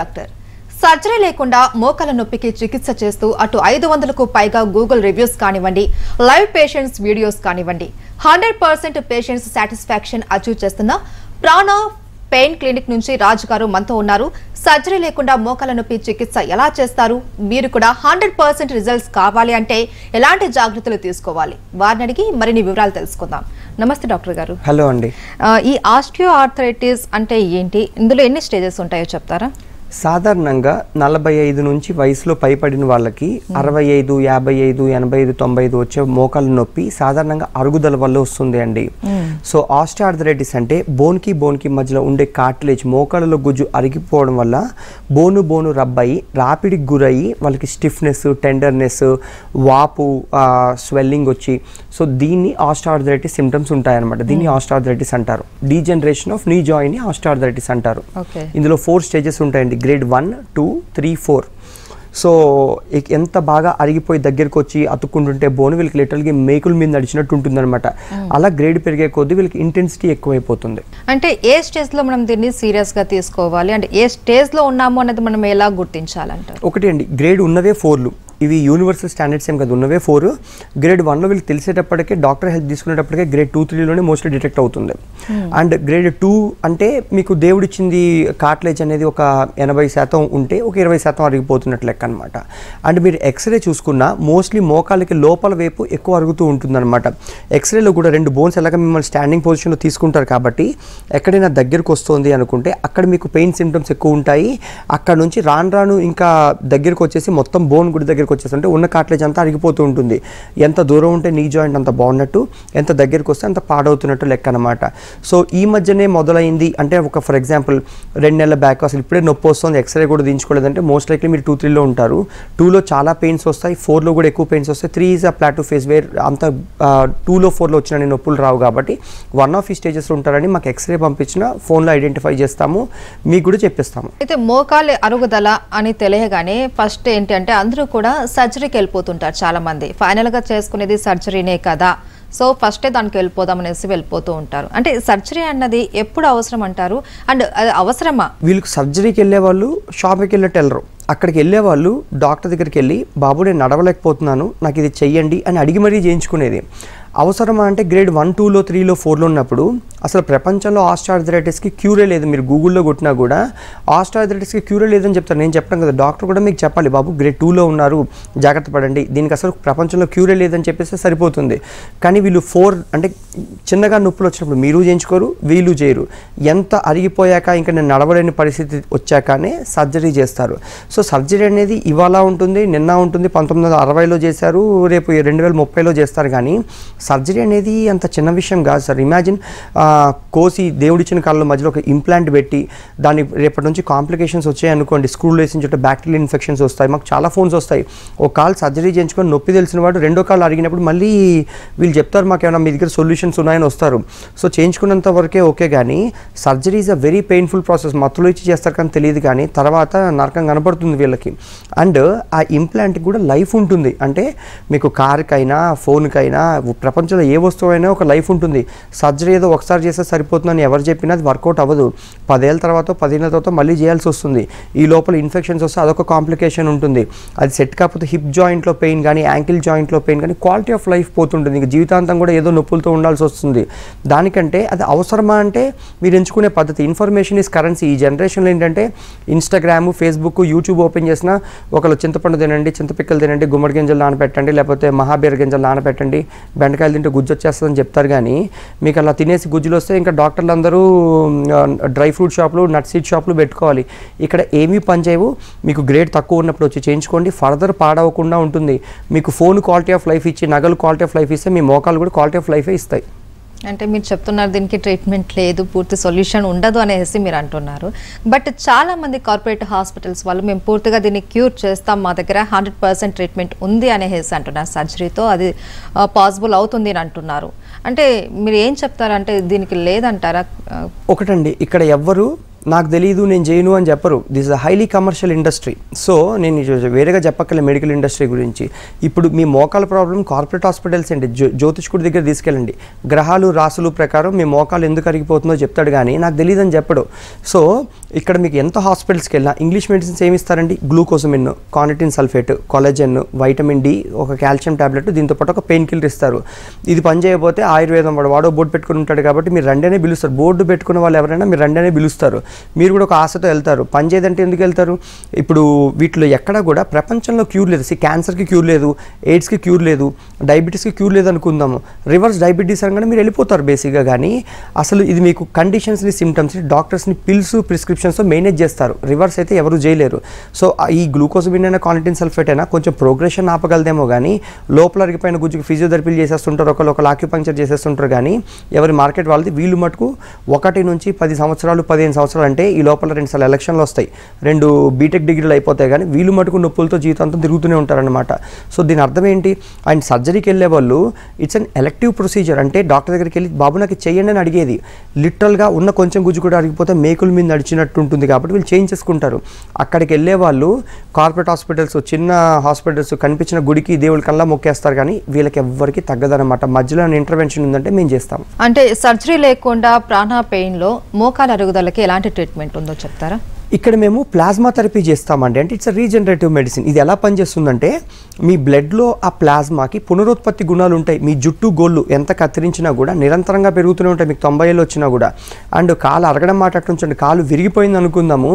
Doctor surgery లేకుండా మోకాల నొప్పికి చికిత్స చేస్తూ అటు 500కు పైగా గూగుల్ రివ్యూస్ కానివ్వండి, లైవ్ పేషెంట్స్ వీడియోస్ కానివ్వండి, 100% పేషెంట్స్ సాటిస్ఫాక్షన్ అచీవ్ చేస్తున్న ప్రాణ పెయిన్ క్లినిక్ నుంచి రాజు గారు మనతో ఉన్నారు. సర్జరీ లేకుండా మోకాల నొప్పి చికిత్స ఎలా చేస్తారు, మీరు కూడా 100% రిజల్ట్స్ కావాలి అంటే ఎలాంటి జాగ్రత్తలు తీసుకోవాలి, వారిని అడిగి మరిన్ని వివరాలు తెలుసుకుందాం. నమస్తే డాక్టర్ గారు. హలో అండి. ఈ ఆస్టియో ఆర్థరైటిస్ అంటే ఏంటి, ఇందులో ఎన్ని స్టేజెస్ ఉంటాయో చెప్తారా? సాధారణంగా 45 నుంచి వయసులో పైపడిన వాళ్ళకి 65, 55, 85, 90 వచ్చే మోకాలు నొప్పి సాధారణంగా అరుగుదల వల్ల వస్తుంది అండి. సో ఆస్టియోఆర్థరైటిస్ అంటే బోన్కి మధ్యలో ఉండే కార్టిలేజ్, మోకాళ్ళలో గుజ్జు అరిగిపోవడం వల్ల బోను రబ్ అయ్యి రాపిడికి గురయ్యి వాళ్ళకి స్టిఫ్నెస్, టెండర్నెస్, వాపు, స్వెల్లింగ్ వచ్చి, సో దీన్ని ఆస్టియోఆర్థరైటిస్ సిమ్టమ్స్ ఉంటాయన్నమాట. దీన్ని ఆస్టియోఆర్థరైటిస్ అంటారు. డీజనరేషన్ ఆఫ్ నీ జాయింట్ ని ఆస్టియోఆర్థరైటిస్ అంటారు. ఇందులో 4 స్టేజెస్ ఉంటాయండి, గ్రేడ్ 1, 2, 3, 4. సో ఎంత బాగా అరిగిపోయి దగ్గరికి వచ్చి అతుక్కుంటుంటే బోన్ వీళ్ళకి లిటరల్గా మేకుల మీద నడిచినట్టు ఉంటుంది అనమాట. అలా గ్రేడ్ పెరిగే కొద్దీ వీళ్ళకి ఇంటెన్సిటీ ఎక్కువైపోతుంది. అంటే ఏ స్టేజ్లో మనం దీన్ని సీరియస్గా తీసుకోవాలి, అంటే ఏ స్టేజ్లో ఉన్నాము అనేది మనం ఎలా గుర్తించాలంటారు? ఒకటి అండి, గ్రేడ్ ఉన్నవే 4లు, ఇవి యూనివర్సల్ స్టాండర్డ్స్ ఏం కదా, ఉన్నవే 4. గ్రేడ్ 1లో వీళ్ళకి తెలిసేటప్పటికే డాక్టర్ హెల్ప్ తీసుకునేటప్పటికే గ్రేడ్ 2, 3లోనే మోస్ట్లీ డిటెక్ట్ అవుతుంది. అండ్ గ్రేడ్ 2 అంటే మీకు దేవుడిచ్చింది కార్టిలేజ్ అనేది ఒక 80% ఉంటే ఒక 20% అరిగిపోతున్నట్లు లెక్క అనమాట. అండ్ మీరు ఎక్స్రే చూసుకున్నా మోస్ట్లీ మోకాళ్ళకి లోపల వైపు ఎక్కువ అరుగుతూ ఉంటుందన్నమాట. ఎక్స్రేలో కూడా 2 బోన్స్ ఎలాగ మిమ్మల్ని స్టాండింగ్ పొజిషన్లో తీసుకుంటారు కాబట్టి ఎక్కడైనా దగ్గరకు వస్తుంది అనుకుంటే అక్కడ మీకు పెయిన్ సిమ్టమ్స్ ఎక్కువ ఉంటాయి. అక్కడ నుంచి రాను ఇంకా దగ్గరకు వచ్చేసి మొత్తం బోన్ కూడా దగ్గర వచ్చేస్తుంటే ఉన్న కార్టిలేజ్ అంతా అరిగిపోతూ ఉంటుంది. ఎంత దూరం ఉంటే నీ జాయింట్ అంత బాగున్నట్టు, ఎంత దగ్గరికి వస్తే అంత పాడవుతున్నట్టు లెక్క అనమాట. సో ఈ మధ్యనే మొదలైంది అంటే ఒక ఫర్ ఎగ్జాంపుల్ 2 నెలల బ్యాక్ అసలు ఇప్పుడే నొప్పి వస్తుంది, ఎక్స్రే కూడా దించుకోలేదంటే మోస్ట్ లైక్లీ మీరు 2, 3లో ఉంటారు. 2లో చాలా పెయిన్స్ వస్తాయి, 4లో కూడా ఎక్కువ పెయిన్స్ వస్తాయి. 3 is a plateau phase where అంత 2లో 4లో వచ్చిన నొప్పులు రావు కాబట్టి 1 ఆఫ్ ఈ స్టేజెస్లో ఉంటారని మాకు ఎక్స్రే పంపించిన ఫోన్లో ఐడెంటిఫై చేస్తాము, మీకు కూడా చెప్పిస్తాము. అయితే మోకాలు అరుగుదల అని తెలియగానే ఫస్ట్ ఏంటి అంటే అందరూ కూడా సర్జరీకి వెళ్ళిపోతుంటారు. చాలా మంది ఫైనల్ గా చేసుకునేది సర్జరీనే కదా, సో ఫస్టే దానికి వెళ్ళిపోదాం అనేసి వెళ్ళిపోతూ ఉంటారు. అంటే సర్జరీ అన్నది ఎప్పుడు అవసరం అంటారు, అండ్ అది అవసరమా? వీళ్ళకి సర్జరీకి వెళ్ళే వాళ్ళు షాప్కి వెళ్ళినట్టు వెళ్ళరు. అక్కడికి వెళ్ళే వాళ్ళు డాక్టర్ దగ్గరికి వెళ్ళి, బాబు నేను నడవలేకపోతున్నాను, నాకు ఇది చెయ్యండి అని అడిగి మరీ చేయించుకునేది. అవసరమా అంటే గ్రేడ్ 1, 2లో 3లో 4లో ఉన్నప్పుడు అసలు ప్రపంచంలో ఆస్టియోఆర్థరైటిస్కి క్యూరే లేదు. మీరు గూగుల్లో కొట్టినా కూడా ఆస్టియోఆర్థరైటిస్కి క్యూరే లేదని చెప్తారు. నేను చెప్పాను కదా, డాక్టర్ కూడా మీకు చెప్పాలి, బాబు గ్రేడ్ 2లో ఉన్నారు, జాగ్రత్త పడండి, దీనికి అసలు ప్రపంచంలో క్యూరే లేదని చెప్పేస్తే సరిపోతుంది. కానీ వీళ్ళు 4 అంటే చిన్నగా నొప్పులు వచ్చినప్పుడు మీరు చేయించుకోరు, వీళ్ళు చేయరు. ఎంత అరిగిపోయాక ఇంకా నేను నడవలేని పరిస్థితి వచ్చాకనే సర్జరీ చేస్తారు. సో సర్జరీ అనేది ఇవాళ ఉంటుంది, నిన్న ఉంటుంది, 1960లో చేశారు, రేపు 2030లో చేస్తారు. కానీ సర్జరీ అనేది అంత చిన్న విషయం కాదు సార్. ఇమాజిన్ కోసి దేవుడిచ్చిన కాళ్ళలో మధ్యలో ఒక ఇంప్లాంట్ పెట్టి దాన్ని రేపటి నుంచి కాంప్లికేషన్స్ వచ్చాయి అనుకోండి, స్క్రూలు వేసిన చోట బ్యాక్టీరియల్ ఇన్ఫెక్షన్స్ వస్తాయి. మాకు చాలా ఫోన్స్ వస్తాయి, ఒక కాల్ సర్జరీ చేయించుకొని నొప్పి తెలిసిన వాడు రెండో కాళ్ళు అరిగినప్పుడు మళ్ళీ వీళ్ళు చెప్తారు మాకు ఏమైనా మీ దగ్గర సొల్యూషన్స్ ఉన్నాయని వస్తారు. సో చేయించుకున్నంత వరకే ఓకే, కానీ surgery is a very painful process. మత్తులో ఇచ్చి చేస్తారు కానీ తెలియదు, కానీ తర్వాత నరకం కనపడుతుంది వీళ్ళకి. అండ్ ఆ ఇంప్లాంట్కి కూడా లైఫ్ ఉంటుంది. అంటే మీకు కార్కైనా ఫోన్కైనా ప్రపంచంలో ఏ వస్తువు అయినా ఒక లైఫ్ ఉంటుంది. సర్జరీ ఏదో ఒకసారి చేస్తే సరిపోతుందని ఎవరు చెప్పినా అది వర్కౌట్ అవ్వదు. 10 ఏళ్ళ తర్వాత 10 ఏళ్ళ తర్వాత మళ్ళీ చేయాల్సి వస్తుంది. ఈ లోపల ఇన్ఫెక్షన్స్ వస్తే అదొక కాంప్లికేషన్ ఉంటుంది. అది సెట్ కాకపోతే హిప్ జాయింట్లో పెయిన్ కానీ, యాంకిల్ జాయింట్లో పెయిన్ కానీ, క్వాలిటీ ఆఫ్ లైఫ్ పోతుంటుంది. ఇంక జీవితాంతం కూడా ఏదో నొప్పులతో ఉండాల్సి వస్తుంది. దానికంటే అది అవసరమా అంటే మీరు ఎంచుకునే పద్ధతి. Information is currency. ఈ జనరేషన్లో ఏంటంటే ఇన్స్టాగ్రామ్, ఫేస్బుక్, యూట్యూబ్ ఓపెన్ చేసినా ఒకళ్ళు చింతపండు తినండి, చింతపిక్కలు తినండి, గుమ్మడి గింజలు నానబెట్టండి, లేకపోతే మహాబీర గింజలు నానబెట్టండి, బెండకాయలు తింటే గుజ్జు వచ్చేస్తుందని చెప్తారు. కానీ మీకు అలా తినేసి గుజ్జులు వస్తే ఇంకా డాక్టర్లు అందరూ డ్రై ఫ్రూట్ షాపులు, నట్ సీడ్ షాపులు పెట్టుకోవాలి. ఇక్కడ ఏమీ పని చేయవు. మీకు గ్రేడ్ తక్కువ ఉన్నప్పుడు వచ్చి చేయించుకోండి, ఫర్దర్ పాడవకుండా ఉంటుంది. మీకు ఫోన్ క్వాలిటీ ఆఫ్ లైఫ్ ఇచ్చి, నగలు క్వాలిటీ ఆఫ్ లైఫ్ ఇస్తే మీ మోకాలు కూడా క్వాలిటీ ఆఫ్ లైఫే ఇస్తాయి. అంటే మీరు చెప్తున్నారు దీనికి ట్రీట్మెంట్ లేదు, పూర్తి సొల్యూషన్ ఉండదు అనేసి మీరు అంటున్నారు. బట్ చాలా మంది కార్పొరేట్ హాస్పిటల్స్ వాళ్ళు మేము పూర్తిగా దీన్ని క్యూర్ చేస్తాం, మా దగ్గర 100% ట్రీట్మెంట్ ఉంది అనేసి అంటున్నారు. సర్జరీతో అది పాసిబుల్ అవుతుంది అని అంటున్నారు. అంటే మీరు ఏం చెప్తారంటే దీనికి లేదంటారా? ఒకటండి, ఇక్కడ ఎవ్వరు నాకు తెలియదు నేను చేయను అని చెప్పరు. This is a highly commercial industry. So నేను వేరేగా చెప్పక్కర్లే మెడికల్ ఇండస్ట్రీ గురించి. ఇప్పుడు మీ మోకాల ప్రాబ్లం కార్పొరేట్ హాస్పిటల్స్ అండి, జ్యోతిష్కుడి దగ్గర తీసుకెళ్ళండి, గ్రహాలు రాసులు ప్రకారం మీ మోకాలు ఎందుకు అరిగిపోతుందో చెప్తాడు, కానీ నాకు తెలియదు అని చెప్పడు. సో ఇక్కడ మీకు ఎంత హాస్పిటల్స్కి వెళ్ళినా ఇంగ్లీష్ మెడిసిన్స్ ఏమి ఇస్తారండి? Glucosamine, carnitine sulphate, కొలెజన్, vitamin D, ఒక కాల్షియం టాబ్లెట్, దీంతోపాటు ఒక పెయిన్ కిల్లర్ ఇస్తారు. ఇది పని చేయకపోతే ఆయుర్వేదం వాడో బోర్డు పెట్టుకుని ఉంటాడు కాబట్టి మీరు రండనే పిలుస్తారు. బోర్డు పెట్టుకున్న వాళ్ళు ఎవరైనా మీరు రండనే పిలుస్తారు. మీరు కూడా ఒక ఆశతో వెళ్తారు. పని చేయదంటే ఎందుకు వెళ్తారు? ఇప్పుడు వీటిలో ఎక్కడా కూడా ప్రపంచంలో క్యూర్ లేదు. క్యాన్సర్కి క్యూర్ లేదు, ఎయిడ్స్కి క్యూర్ లేదు, డయాబెటీస్కి క్యూర్ లేదు అనుకుందాము. రివర్స్ డయాబెటీస్ అనగానే మీరు వెళ్ళిపోతారు బేసిక్గా. కానీ అసలు ఇది మీకు కండిషన్స్ని, సిమ్టమ్స్ని డాక్టర్స్ని పిల్స్, ప్రిస్క్రిప్షన్స్తో మేనేజ్ చేస్తారు. రివర్స్ అయితే ఎవరు చేయలేరు. సో ఈ గ్లూకోజమిన్ అయినా కార్నిటిన్ సల్ఫేట్ అయినా కొంచెం ప్రోగ్రెషన్ ఆపగలదేమో కానీ లోపల అరిగిపోయిన గుజ్జుకి ఫిజియోథెరపీలు చేసేస్తుంటారు, ఒకళ్ళు ఆక్యుపంక్చర్ చేసేస్తుంటారు. కానీ ఎవరి మార్కెట్ వాళ్ళది. వీళ్ళు మటుకు 1 నుంచి 10 సంవత్సరాలు 15 సంవత్సరాలు అంటే ఈ లోపల 2 సార్లు ఎలక్షన్లు వస్తాయి, 2 బీటెక్ డిగ్రీలు అయిపోతాయి. కానీ వీళ్ళు మటుకు నొప్పులతో జీవితాంతం తిరుగుతూనే ఉంటారనమాట. సో దీని అర్థం ఏంటి? ఆయన సర్జరీకి వెళ్ళే వాళ్ళు ఇట్స్ అన్ ఎలెక్టివ్ ప్రొసీజర్. అంటే డాక్టర్ దగ్గరికి వెళ్ళి బాబు నాకు చెయ్యండి అని అడిగేది. లిటరల్గా ఉన్న కొంచెం గుజ్జు కూడా అరిగిపోతే మేకుల మీద నడిచినట్టు ఉంటుంది కాబట్టి వీళ్ళు చేంజ్ చేసుకుంటారు. అక్కడికి వెళ్ళే వాళ్ళు కార్పొరేట్ హాస్పిటల్స్, చిన్న హాస్పిటల్స్, కనిపించిన గుడికి దేవుడి కల్లా మొక్కేస్తారు. కానీ వీళ్ళకి ఎవ్వరికి తగ్గదనమాట. మధ్యలో ఇంటర్వెన్షన్ ఉందంటే మేము చేస్తాం. అంటే సర్జరీ లేకుండా ప్రాణ పెయిన్లో మోకాల అరుగుదలకి ఎలాంటి ట్రీట్మెంట్ ఉందో చెప్తారా? ఇక్కడ మేము ప్లాస్మా థెరపీ చేస్తామండి. అంటే ఇట్స్ రీజనరేటివ్ మెడిసిన్. ఇది ఎలా పనిచేస్తుందంటే మీ బ్లడ్లో ఆ ప్లాస్మాకి పునరుత్పత్తి గుణాలు ఉంటాయి. మీ జుట్టు గోళ్ళు ఎంత కత్తిరించినా కూడా నిరంతరంగా పెరుగుతూనే ఉంటాయి, మీకు 90 ఏళ్ళు వచ్చినా కూడా. అండ్ కాలు అరగడం మాట అట్టుంచండి, కాలు విరిగిపోయింది అనుకుందాము,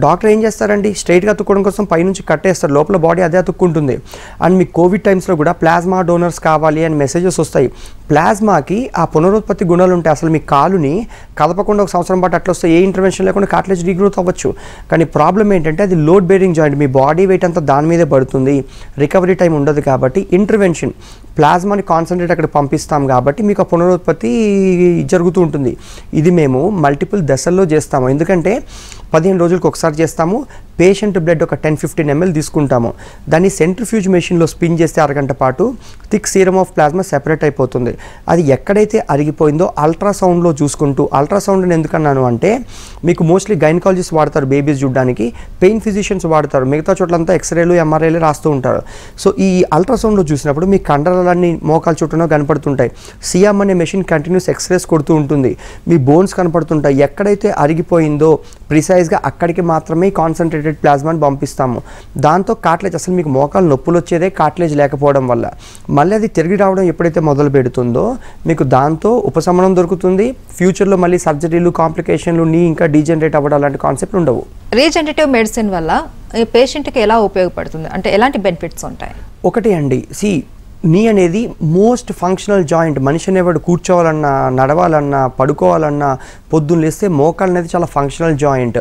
డాక్టర్ ఏం చేస్తారండి? స్ట్రైట్గా అతుక్కోవడం కోసం పైనుంచి కట్టేస్తారు, లోపల బాడీ అదే అతుక్కుంటుంది. అండ్ మీకు కోవిడ్ టైమ్స్లో కూడా ప్లాస్మా డోనర్స్ కావాలి అని మెసేజెస్ వస్తాయి. ప్లాస్మాకి ఆ పునరుత్పత్తి గుణాలు ఉంటాయి. అసలు మీ కాలుని కదపకుండా 1 సంవత్సరం పాటు అట్లా వస్తే ఏ ఇంటర్వెన్షన్ లేకుండా కార్టిలేజ్ రీగ్రోత్ అవ్వచ్చు. కానీ ప్రాబ్లం ఏంటంటే అది లోడ్ బేరింగ్ జాయింట్, మీ బాడీ వెయిట్ అంతా దాని మీదే పడుతుంది, రికవరీ టైం ఉండదు. కాబట్టి ఇంటర్వెన్షన్ ప్లాస్మాని కాన్సన్ట్రేట్ అక్కడ పంపిస్తాం కాబట్టి మీకు ఆ పునరుత్పత్తి జరుగుతూ ఉంటుంది. ఇది మేము మల్టిపుల్ దశల్లో చేస్తాము. ఎందుకంటే 15 రోజులకు ఒకసారి చేస్తాము. పేషెంట్ బ్లడ్ ఒక 10-15 ml తీసుకుంటాము. దాన్ని సెంట్రిఫ్యూజ్ మెషిన్లో స్పిన్ చేస్తే అరగంట పాటు thick serum of plasma separate అయిపోతుంది. అది ఎక్కడైతే అరిగిపోయిందో అల్ట్రాసౌండ్లో చూసుకుంటూ, అల్ట్రాసౌండ్ని ఎందుకన్నాను అంటే మీకు మోస్ట్లీ గైనకాలజిస్ట్ వాడతారు బేబీస్ చూడడానికి, పెయిన్ ఫిజిషియన్స్ వాడతారు, మిగతా చోట్లంతా ఎక్స్రేలు ఎంఆర్ఐలు రాస్తూ ఉంటారు. సో ఈ అల్ట్రాసౌండ్లో చూసినప్పుడు మీ కండరాలన్నీ మోకాల చుట్టూనో కనపడుతుంటాయి. సియామ్ అనే మెషిన్ కంటిన్యూస్ ఎక్స్రేస్ కొడుతూ ఉంటుంది, మీ బోన్స్ కనపడుతుంటాయి. ఎక్కడైతే అరిగిపోయిందో ప్రిసైజ్గా అక్కడికి మాత్రమే కాన్సన్ట్రేటెడ్ ప్లాస్మాని పంపిస్తాము. దాంతో కార్టిలేజ్, అసలు మీకు మోకాలు నొప్పులు వచ్చేదే కార్టిలేజ్ లేకపోవడం వల్ల. మళ్ళీ అది తిరిగి రావడం ఎప్పుడైతే మొదలు పెడుతుందో మీకు దాంతో ఉపశమనం దొరుకుతుంది. ఫ్యూచర్లో మళ్ళీ సర్జరీలు, కాంప్లికేషన్లు, నీ ఇంకా డీజనరేట్ అవ్వడం అలాంటి కాన్సెప్ట్ ఉండవు. రీజనరేటివ్ మెడిసిన్ వల్ల పేషెంట్కి ఎలా ఉపయోగపడుతుంది? అంటే ఎలాంటి బెనిఫిట్స్ ఉంటాయి? ఒకటి అండి, నీ అనేది మోస్ట్ ఫంక్షనల్ జాయింట్. మనిషి అనేవాడు కూర్చోవాలన్నా, నడవాలన్నా, పడుకోవాలన్నా, పొద్దున్న లేస్తే మోకాలు అనేది చాలా ఫంక్షనల్ జాయింట్.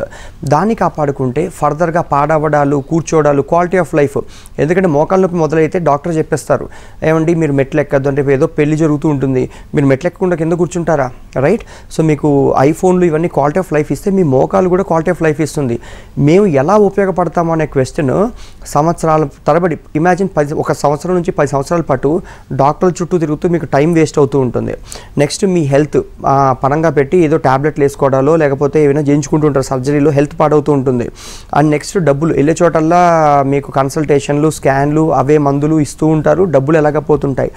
దాన్ని కాపాడుకుంటే ఫర్దర్గా పాడవడాలు, కూర్చోవడాలు, క్వాలిటీ ఆఫ్ లైఫ్. ఎందుకంటే మోకాలు నొప్పి మొదలైతే డాక్టర్ చెప్పేస్తారు, ఏమండి మీరు మెట్లు ఎక్కద్దు అంటే ఏదో పెళ్లి జరుగుతూ ఉంటుంది, మీరు మెట్లు ఎక్కకుండా కింద కూర్చుంటారా, రైట్? సో మీకు ఐఫోన్లు ఇవన్నీ క్వాలిటీ ఆఫ్ లైఫ్ ఇస్తే మీ మోకాలు కూడా క్వాలిటీ ఆఫ్ లైఫ్ ఇస్తుంది. మేము ఎలా ఉపయోగపడతాము అనే క్వశ్చన్ సంవత్సరాల తరబడి, ఇమాజిన్ 1 సంవత్సరం నుంచి 10 సంవత్సరాల పాటు డాక్టర్ల చుట్టూ తిరుగుతూ మీకు టైం వేస్ట్ అవుతూ ఉంటుంది. నెక్స్ట్ మీ హెల్త్ పరంగా పెట్టి ఏదో ట్యాబ్లెట్లు వేసుకోవడాలో లేకపోతే ఏమైనా చేయించుకుంటుంటారు, సర్జరీలో హెల్త్ పాడవుతూ ఉంటుంది. అండ్ నెక్స్ట్ డబ్బులు, వెళ్ళే చోటల్లా మీకు కన్సల్టేషన్లు, స్కాన్లు, అవే మందులు ఇస్తూ ఉంటారు, డబ్బులు ఎలాగపోతుంటాయి.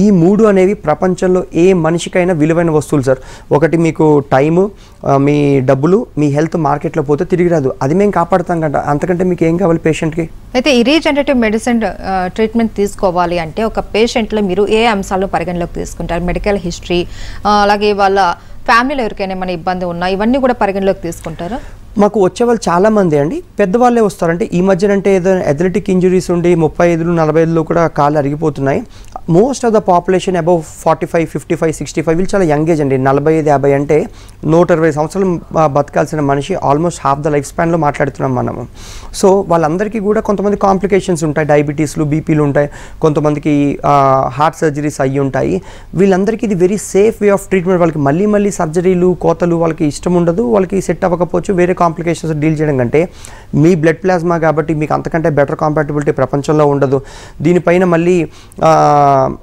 ఈ 3 అనేవి ప్రపంచంలో ఏ మనిషికైనా విలువైన వస్తువులు సార్. ఒకటి మీకు టైము, మీ డబ్బులు, మీ హెల్త్ మార్కెట్లో పోతే తిరిగి రాదు, అది మేము కాపాడుతాం కదా. అంతకంటే మీకు ఏం కావాలి పేషెంట్కి? అయితే ఈ రీజనరేటివ్ మెడిసిన్ ట్రీట్మెంట్ తీసుకోవాలి అంటే ఒక పేషెంట్లో మీరు ఏ అంశాలను పరిగణలోకి తీసుకుంటారు? మెడికల్ హిస్టరీ, అలాగే వాళ్ళ ఫ్యామిలీలో ఎవరికైనా ఏమైనా ఇబ్బంది ఉన్నా ఇవన్నీ కూడా పరిగణలోకి తీసుకుంటారా? మాకు వచ్చేవాళ్ళు చాలామంది అండి పెద్దవాళ్ళే వస్తారంటే ఈ మధ్యన అంటే ఏదో అథ్లెటిక్ ఇంజురీస్ ఉండి 35-40 కూడా కాళ్ళు అరిగిపోతున్నాయి. Most of the population above 45, 55, 65 వీళ్ళు చాలా యంగ్ ఏజ్ అండి. 45-50 అంటే 120 సంవత్సరాలు బతకాల్సిన మనిషి ఆల్మోస్ట్ హాఫ్ ద లైఫ్ స్పాన్లో మాట్లాడుతున్నాం మనము. సో వాళ్ళందరికీ కూడా కొంతమంది కాంప్లికేషన్స్ ఉంటాయి, డయాబెటీస్లు, బీపీలు ఉంటాయి, కొంతమందికి హార్ట్ సర్జరీస్ అయ్యి ఉంటాయి. వీళ్ళందరికీ ఇది very safe way of treatment. వాళ్ళకి మళ్ళీ సర్జరీలు, కోతలు వాళ్ళకి ఇష్టం ఉండదు, వాళ్ళకి సెట్ అవ్వకపోవచ్చు. వేరే కాంప్లికేషన్స్ డీల్ చేయడం కంటే మీ బ్లడ్ ప్లాస్మా కాబట్టి మీకు అంతకంటే బెటర్ కాంపాటబిలిటీ ప్రపంచంలో ఉండదు. దీనిపైన మళ్ళీ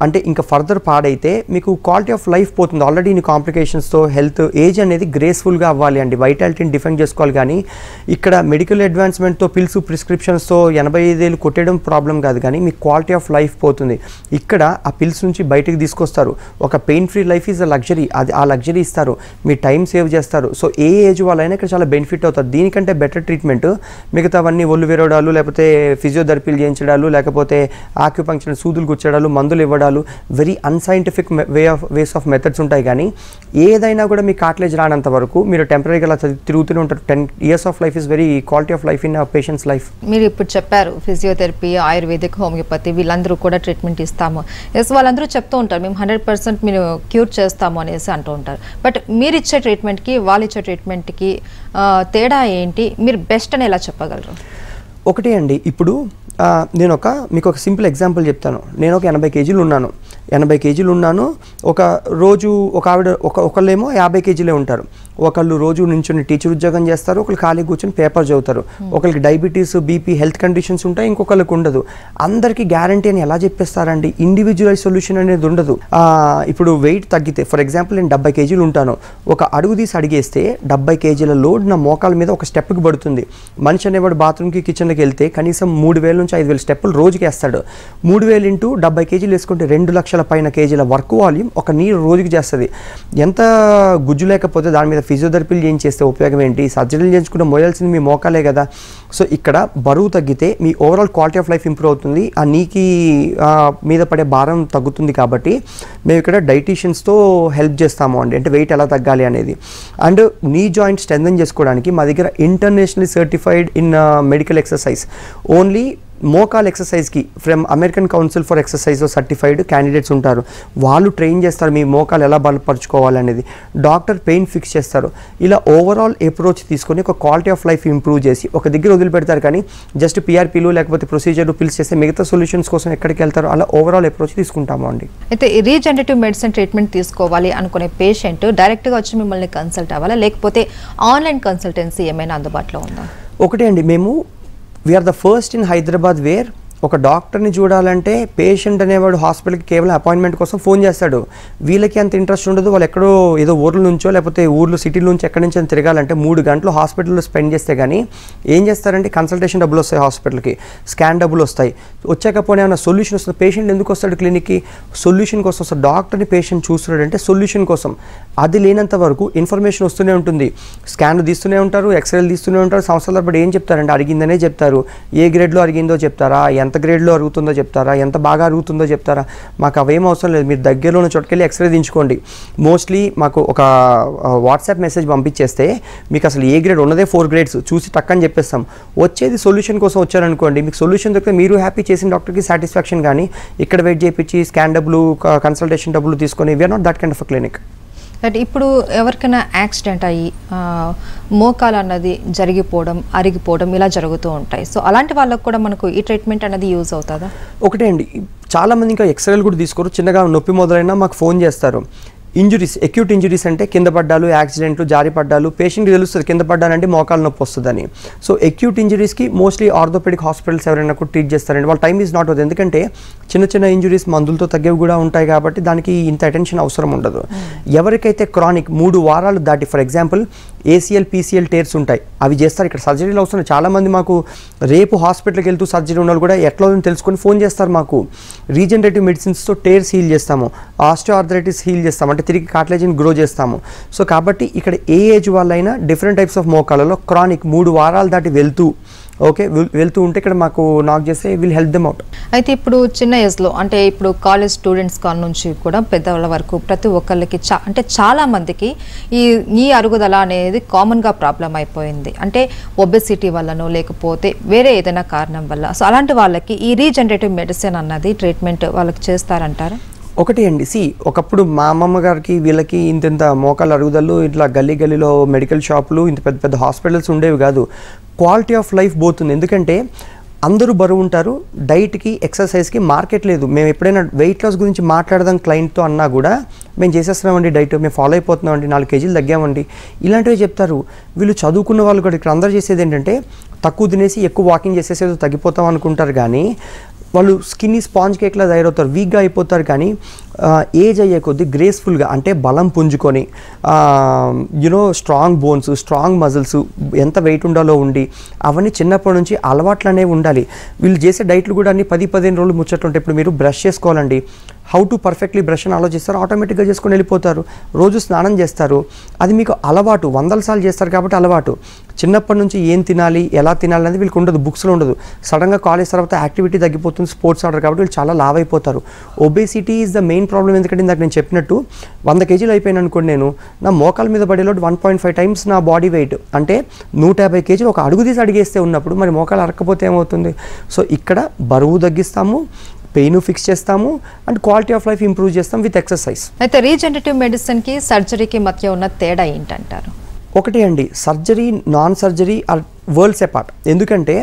అంటే ఇంకా ఫర్దర్ పాడైతే మీకు క్వాలిటీ ఆఫ్ లైఫ్ పోతుంది. ఆల్రెడీ ఈ కాంప్లికేషన్స్తో హెల్త్ ఏజ్ అనేది గ్రేస్ఫుల్గా అవ్వాలి అండి, వైటాలిటీని డిఫెండ్ చేసుకోవాలి. కానీ ఇక్కడ మెడికల్ అడ్వాన్స్మెంట్తో పిల్స్, ప్రిస్క్రిప్షన్స్తో 85 ఏళ్ళు కొట్టేయడం ప్రాబ్లం కాదు, కానీ మీ క్వాలిటీ ఆఫ్ లైఫ్ పోతుంది. ఇక్కడ ఆ పిల్స్ నుంచి బయటకు తీసుకొస్తారు. ఒక pain free life is a luxury, అది ఆ లగ్జరీ ఇస్తారు, మీ టైం సేవ్ చేస్తారు. సో ఏ ఏజ్ వాళ్ళైనా ఇక్కడ చాలా బెనిఫిట్ అవుతుంది. అవుతారు. దీనికంటే బెటర్ ట్రీట్మెంట్ మిగతావన్నీ ఒళ్ళు విరవడాలు, లేకపోతే ఫిజియోథెరపీలు చేయించడాలు, లేకపోతే ఆక్యుపంక్చర్ సూదులు గుచ్చడాలు, మందులు ఇవ్వడాలు, very unscientific ways of methods ఉంటాయి. కానీ ఏదైనా కూడా మీ కార్టిలేజ్ రానంత వరకు మీరు టెంపరీగా అలా తిరుగుతూనే ఉంటారు. 10 years of life is very quality of life in patients life. మీరు ఇప్పుడు చెప్పారు ఫిజియోథెరపీ, ఆయుర్వేదిక్, హోమియోపతి వీళ్ళందరూ కూడా ట్రీట్మెంట్ ఇస్తాము. ఎస్, వాళ్ళందరూ చెప్తూ ఉంటారు మేము 100% మీరు క్యూర్ చేస్తాము అనేసి అంటూ ఉంటారు. బట్ మీరు ఇచ్చే ట్రీట్మెంట్కి వాళ్ళు ఇచ్చే ట్రీట్మెంట్కి తేడా ఏంటి? మీరు బెస్ట్ అని ఎలా చెప్పగలరు? ఒకటే అండి, ఇప్పుడు మీకు ఒక సింపుల్ ఎగ్జాంపుల్ చెప్తాను. నేను ఒక 80 kgs ఉన్నాను. 80 kgs ఉన్నాను. ఒక రోజు ఒక ఆవిడ ఒకళ్ళేమో 50 kgs ఉంటారు. ఒకళ్ళు రోజు నుంచుని టీచర్ ఉద్యోగం చేస్తారు, ఒకళ్ళు ఖాళీ కూర్చొని పేపర్ చదువుతారు. ఒకరికి డయాబెటీస్, బీపీ, హెల్త్ కండిషన్స్ ఉంటాయి, ఇంకొకరికి ఉండదు. అందరికీ గ్యారంటీ అని ఎలా చెప్పేస్తారండి? ఇండివిజువల్ సొల్యూషన్ అనేది ఉండదు. ఇప్పుడు వెయిట్ తగ్గితే, ఫర్ ఎగ్జాంపుల్ నేను 70 kgs ఉంటాను. ఒక అడుగు తీసి అడిగేస్తే 70 kgs లోడ్ నా మోకాల మీద ఒక స్టెప్కి పడుతుంది. మనిషి అనేవాడు బాత్రూమ్కి, కిచెన్కి వెళ్తే కనీసం 3000 నుంచి 5000 స్టెప్పులు రోజుకి వేస్తాడు. 3000 ఇంటూ 70 kgs వేసుకుంటే 2 లక్షల పైన కేజీల వర్క్ వాల్యూమ్ ఒక నీరు రోజుకి చేస్తుంది. ఎంత గుజ్జు లేకపోతే దాని మీద ఫిజియోథెరపీలు చేస్తే ఉపయోగం ఏంటి? సర్జరీలు చేయించుకుంటే మోయాల్సింది మీ మోకాలే కదా. సో ఇక్కడ బరువు తగ్గితే మీ overall quality of life improve అవుతుంది, ఆ నీకి మీద పడే భారం తగ్గుతుంది. కాబట్టి మేము ఇక్కడ డైటీషియన్స్తో హెల్ప్ చేస్తాము అండి, అంటే వెయిట్ ఎలా తగ్గాలి అనేది. అండ్ నీ జాయింట్ స్ట్రెంథెన్ చేసుకోవడానికి మా దగ్గర internationally certified in medical exercise, only మోకాల్ ఎక్సర్సైజ్కి from American council for exercise certified candidates ఉంటారు. వాళ్ళు ట్రైన్ చేస్తారు మీ మోకాలు ఎలా బలపరుచుకోవాలనేది. డాక్టర్ పెయిన్ ఫిక్స్ చేస్తారు. ఇలా ఓవరాల్ అప్రోచ్ తీసుకొని ఒక క్వాలిటీ ఆఫ్ లైఫ్ ఇంప్రూవ్ చేసి ఒక దగ్గర వదిలిపెడతారు. కానీ జస్ట్ పిఆర్పీలు లేకపోతే ప్రొసీజర్లు పిల్స్ చేస్తే మిగతా సొల్యూషన్స్ కోసం ఎక్కడికి వెళ్తారో అలా ఓవరాల్ అప్రోచ్ తీసుకుంటాము అండి. అయితే రీజనరేటివ్ మెడిసిన్ ట్రీట్మెంట్ తీసుకోవాలి అనుకునే పేషెంట్ డైరెక్ట్గా వచ్చి మిమ్మల్ని కన్సల్ట్ అవ్వాలా, లేకపోతే ఆన్లైన్ కన్సల్టెన్సీ ఏమైనా అందుబాటులో ఉందా? ఒకటే అండి, మేము we are the first in Hyderabad where ఒక డాక్టర్ని చూడాలంటే పేషెంట్ అనేవాడు హాస్పిటల్కి కేవలం అపాయింట్మెంట్ కోసం ఫోన్ చేస్తాడు. వీళ్ళకి అంత ఇంట్రెస్ట్ ఉండదు. వాళ్ళు ఎక్కడో ఏదో ఊర్ల నుంచో లేకపోతే ఊర్లో సిటీల నుంచి ఎక్కడి నుంచి తిరగాలంటే 3 గంటలు హాస్పిటల్లో స్పెండ్ చేస్తే కానీ ఏం చేస్తారంటే కన్సల్టేషన్ డబ్బులు వస్తాయి, హాస్పిటల్కి స్కాన్ డబ్బులు వస్తాయి. వచ్చాకపోతే ఏమైనా సొల్యూషన్ వస్తుంది. పేషెంట్ ఎందుకు వస్తాడు క్లినిక్కి? సొల్యూషన్ కోసం వస్తాడు. డాక్టర్ని పేషెంట్ చూస్తున్నాడంటే సొల్యూషన్ కోసం. అది లేనంత వరకు ఇన్ఫర్మేషన్ వస్తూనే ఉంటుంది. స్కాన్లు తీస్తూనే ఉంటారు, ఎక్స్రేలు తీస్తూనే ఉంటారు. సంవత్సరాల తరబడి ఏం చెప్తారంటే అడిగిందనే చెప్తారు. ఏ గ్రేడ్లో అడిగిందో చెప్తారా, ఎంత గ్రేడ్లో అరుగుతుందో చెప్తారా, ఎంత బాగా అరుగుతుందో చెప్తారా. మాకు అవేం అవసరం లేదు. మీరు దగ్గరలోనే చోటుకెళ్ళి ఎక్స్రే తీయించుకోండి. మోస్ట్లీ మాకు ఒక వాట్సాప్ మెసేజ్ పంపించేస్తే మీకు అసలు ఏ గ్రేడ్ ఉన్నదే 4 grades చూసి టక్కని చెప్పేస్తాం. వచ్చేది సొల్యూషన్ కోసం వచ్చారనుకోండి, మీకు సొల్యూషన్ దొరికితే మీరు హ్యాపీ, చేసిన డాక్టర్కి సాటిస్ఫాక్షన్. కానీ ఇక్కడ వెయిట్ చేయించి స్కాన్ డబ్బులు, కన్సల్టేషన్ డబ్బులు తీసుకొని we are not that kind of clinic. But ఇప్పుడు ఎవరికైనా యాక్సిడెంట్ అయ్యి మోకాలు అన్నది జరిగిపోవడం, అరిగిపోవడం ఇలా జరుగుతూ ఉంటాయి. సో అలాంటి వాళ్ళకు కూడా మనకు ఈ ట్రీట్మెంట్ అనేది యూజ్ అవుతుందా? ఒకటే అండి, చాలామంది ఇంకా ఎక్స్రేలు కూడా తీసుకోరు. చిన్నగా నొప్పి మొదలైనా మాకు ఫోన్ చేస్తారు. ఇంజురీస్, అక్యూట్ ఇంజురీస్ అంటే కింద పడ్డాలు, యాక్సిడెంట్లు, జారి పడ్డాలు, పేషెంట్కి తెలుస్తుంది కింద పడ్డానంటే మోకాలు నొప్పి వస్తుందని. సో అక్యూట్ ఇంజురీస్కి మోస్ట్లీ ఆర్థోపెడిక్ హాస్పిటల్స్ ఎవరైనా కూడా ట్రీట్ చేస్తారండి. వాళ్ళ టైం ఈజ్ నాట్ అవుతుంది. ఎందుకంటే చిన్న చిన్న ఇంజురీస్ మందులతో తగ్గేవి కూడా ఉంటాయి కాబట్టి దానికి ఇంత అటెన్షన్ అవసరం ఉండదు. ఎవరికైతే క్రానిక్ 3 వారాలు దాటి, for example ACL, PCL tears ఉంటాయి, అవి చేస్తారు. ఇక్కడ సర్జరీలు అవసరం. చాలామంది మాకు రేపు హాస్పిటల్కి వెళ్తూ సర్జరీ ఉన్న వాళ్ళు కూడా ఎట్లా తెలుసుకొని ఫోన్ చేస్తారు. మాకు రీజనరేటివ్ మెడిసిన్స్తో టేర్స్ హీల్ చేస్తాము, ఆస్టియోఆర్థరైటిస్ హీల్ చేస్తాము, అంటే తిరిగి కార్టిలేజ్ని గ్రో చేస్తాము. సో కాబట్టి ఇక్కడ ఏ ఏజ్ వాళ్ళైనా డిఫరెంట్ టైప్స్ ఆఫ్ మోకాలలో క్రానిక్ 3 వారాలు దాటి వెళ్తూ ఉంటే ఇక్కడ మాకు నాక్ చేస్తే విల్ హెల్ప్ దెమ్ అవుట్. అయితే ఇప్పుడు చిన్న ఏజ్లో, అంటే ఇప్పుడు కాలేజ్ స్టూడెంట్స్ కాడ నుంచి కూడా పెద్దవాళ్ళ వరకు ప్రతి ఒక్కళ్ళకి అంటే చాలా మందికి ఈ అరుగుదల అనేది కామన్గా ప్రాబ్లం అయిపోయింది. అంటే ఒబెసిటీ వల్లనో లేకపోతే వేరే ఏదైనా కారణం వల్ల. సో అలాంటి వాళ్ళకి ఈ రీజనరేటివ్ మెడిసిన్ అన్నది ట్రీట్మెంట్ వాళ్ళకి చేస్తారంటారా? ఒకటి అండి, ఒకప్పుడు మా అమ్మమ్మ గారికి వీళ్ళకి ఇంత మోకాలు అరుగుదలు ఇట్లా గల్లీలో మెడికల్ షాపులు, ఇంత పెద్ద పెద్ద హాస్పిటల్స్ ఉండేవి కాదు. క్వాలిటీ ఆఫ్ లైఫ్ పోతుంది. ఎందుకంటే అందరూ బరువు ఉంటారు, డైట్కి, ఎక్సర్సైజ్కి మార్కెట్ లేదు. మేము ఎప్పుడైనా వెయిట్ లాస్ గురించి మాట్లాడదాం క్లయింట్తో అన్నా కూడా మేము చేసేస్తున్నామండి డైట్, మేము ఫాలో అయిపోతున్నామండి, 4 kgs తగ్గామండి, ఇలాంటివి చెప్తారు. వీళ్ళు చదువుకున్న వాళ్ళు కూడా ఇక్కడ అందరూ చేసేది ఏంటంటే తక్కువ తినేసి ఎక్కువ వాకింగ్ చేసేసేదో తగ్గిపోతాం అనుకుంటారు. కానీ వాళ్ళు స్కిన్ని స్పాంజ్ కేక్లా తయారవుతారు, వీక్గా అయిపోతారు. కానీ ఏజ్ అయ్యే కొద్దీ గ్రేస్ఫుల్గా, అంటే బలం పుంజుకొని స్ట్రాంగ్ బోన్స్, స్ట్రాంగ్ మజిల్స్, ఎంత వెయిట్ ఉండాలో ఉండి అవన్నీ చిన్నప్పటి నుంచి అలవాట్లు అనేవి ఉండాలి. వీళ్ళు చేసే డైట్లు కూడా అన్ని 10-15 రోజులు ముచ్చట్లు ఉంటాయి. ఇప్పుడు మీరు బ్రష్ చేసుకోవాలండి, హౌ టు పర్ఫెక్ట్లీ బ్రష్ అని ఆలోచిస్తారు, ఆటోమేటిక్గా చేసుకొని వెళ్ళిపోతారు. రోజు స్నానం చేస్తారు, అది మీకు అలవాటు, 100 సార్లు చేస్తారు కాబట్టి అలవాటు. చిన్నప్పటి నుంచి ఏం తినాలి, ఎలా తినాలి అనేది వీళ్ళకి ఉండదు, బుక్స్లో ఉండదు. సడన్గా కాలేజ్ తర్వాత యాక్టివిటీ తగ్గిపోతుంది, స్పోర్ట్స్ ఆడరు కాబట్టి వీళ్ళు చాలా లావ్ అయిపోతారు. Obesity is the main problem. ఎందుకంటే ఇందాక నేను చెప్పినట్టు 100 కేజీలు అయిపోయాను అనుకోండి, నేను నా మోకాల మీద పడేలోటు 1.5 టైమ్స్ నా బాడీ వెయిట్, అంటే 150 కేజీలు ఒక అడుగు తీసి అడిగేస్తే ఉన్నప్పుడు మరి మోకాలు అరక్కపోతే ఏమవుతుంది? సో ఇక్కడ బరువు తగ్గిస్తాము, పెయిన్ ఫిక్స్ చేస్తాము, and quality of life improve చేస్తాం విత్ ఎక్సర్సైజ్. అయితే రీజనరేటివ్ మెడిసిన్కి సర్జరీకి మధ్య ఉన్న తేడా ఏంటంటారు? ఒకటి అండి, surgery non surgery or world's apart. ఎందుకంటే